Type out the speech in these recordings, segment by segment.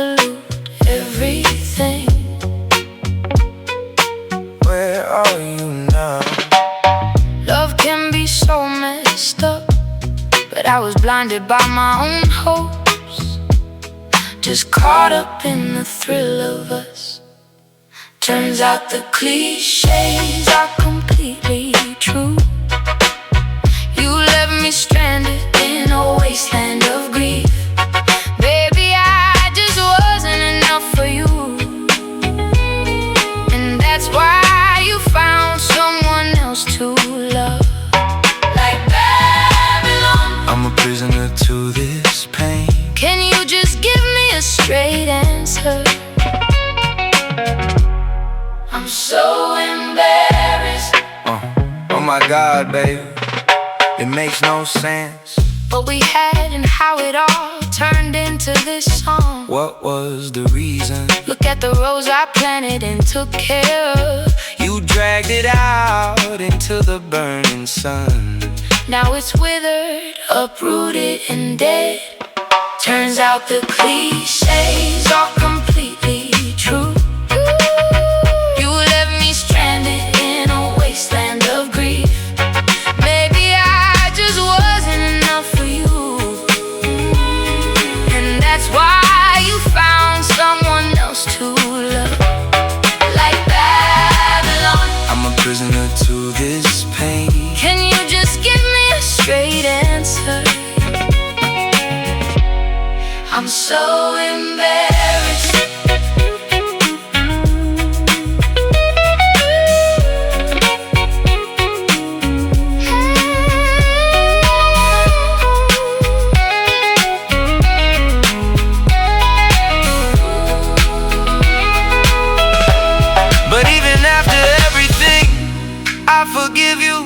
absolute everything. Where are you now? Love can be so messed up, but I was blinded by my own hopes, just caught up in the thrill of us. Turns out the cliches are completely true. You left me stranded in a wasteland of grief. Baby, I just wasn't enough for you, and that's why you found someone else to love. Like Babylon, I'm a prisoner to this pain. can you just give me a straight answer? I'm so embarrassed. Oh my God, baby, it makes no sense. What we had and how it all turned into this song. What was the reason? Look at the rose I planted and took care of. You dragged it out into the burning sun. Now it's withered, uprooted and dead. Turns out the cliches are completely true. You left me stranded in a wasteland of grief. Maybe I just wasn't enough for you, and that's why you found someone else to love. Like Babylon, I'm a prisoner to this pain. can you just give me a straight answer? I'm so embarrassed. But even after everything, I forgive you.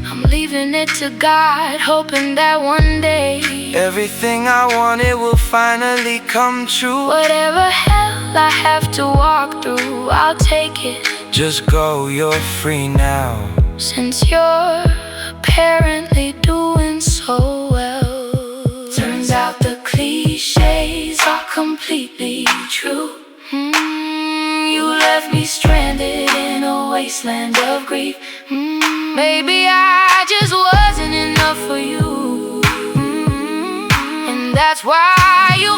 I'm leaving it to God, hoping that one day Everything I wanted will finally come true. whatever hell I have to walk through, I'll take it. Just go, you're free now. Since you're apparently doing so well. Turns out the cliches are completely true. You left me stranded in a wasteland of grief. Maybe I just wasn't enough for you, and that's why you